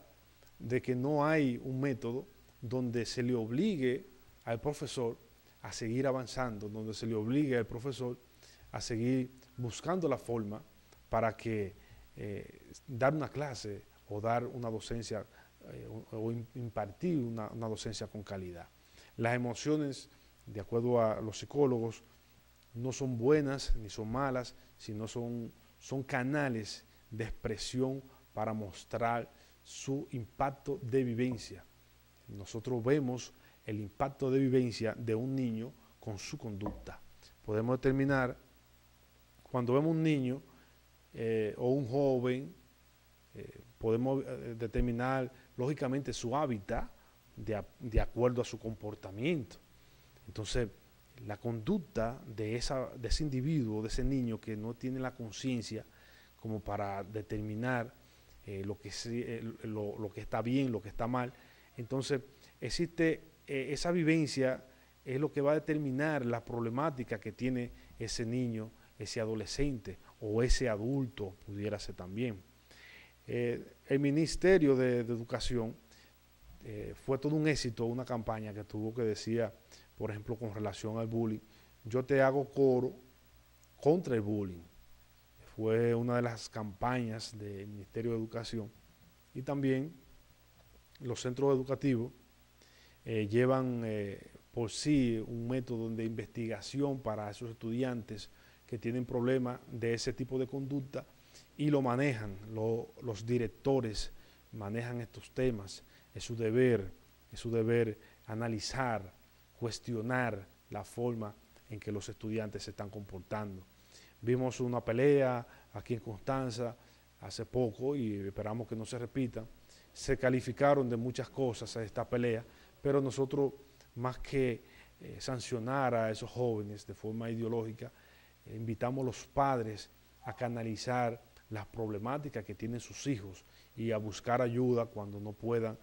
de que no hay un método donde se le obligue al profesor a seguir avanzando, donde se le obligue al profesor a seguir buscando la forma para que dar una clase o dar una docencia o impartir una docencia con calidad. Las emociones, de acuerdo a los psicólogos, no son buenas ni son malas, sino son canales de expresión para mostrar su impacto de vivencia. Nosotros vemos el impacto de vivencia de un niño con su conducta. Podemos determinar, cuando vemos un niño o un joven, podemos determinar lógicamente su hábitat de acuerdo a su comportamiento. Entonces, la conducta de ese individuo, de ese niño que no tiene la conciencia como para determinar lo que está bien, lo que está mal, entonces existe esa vivencia, es lo que va a determinar la problemática que tiene ese niño, ese adolescente o ese adulto, pudiera ser también. El Ministerio de Educación fue todo un éxito, una campaña que tuvo, que decía, por ejemplo, con relación al bullying: yo te hago coro contra el bullying. Fue una de las campañas del Ministerio de Educación. Y también los centros educativos llevan por sí un método de investigación para esos estudiantes que tienen problemas de ese tipo de conducta, y lo manejan, los directores manejan estos temas. Es su deber analizar, cuestionar la forma en que los estudiantes se están comportando. Vimos una pelea aquí en Constanza hace poco y esperamos que no se repita. Se calificaron de muchas cosas a esta pelea, pero nosotros, más que sancionar a esos jóvenes de forma ideológica, invitamos a los padres a canalizar las problemáticas que tienen sus hijos y a buscar ayuda cuando no puedan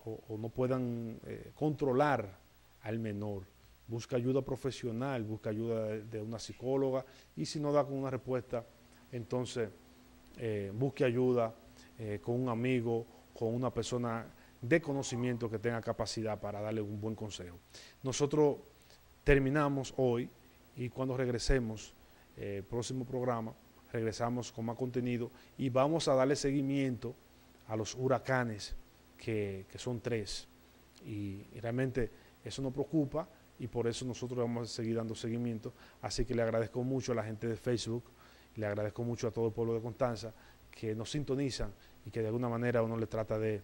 o no puedan controlar al menor. Busca ayuda profesional, busca ayuda de una psicóloga, y si no da con una respuesta, entonces busque ayuda con un amigo, con una persona de conocimiento que tenga capacidad para darle un buen consejo. Nosotros terminamos hoy, y cuando regresemos, próximo programa, regresamos con más contenido y vamos a darle seguimiento a los huracanes, que son 3. Y realmente eso nos preocupa, y por eso nosotros vamos a seguir dando seguimiento. Así que le agradezco mucho a la gente de Facebook, le agradezco mucho a todo el pueblo de Constanza, que nos sintonizan y que de alguna manera uno le trata de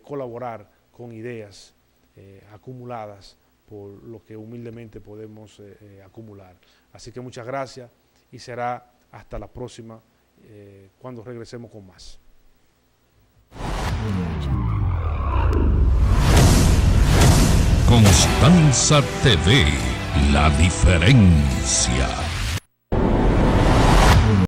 colaborar con ideas acumuladas por lo que humildemente podemos acumular. Así que muchas gracias, y será hasta la próxima cuando regresemos con más. Constanza TV, la diferencia.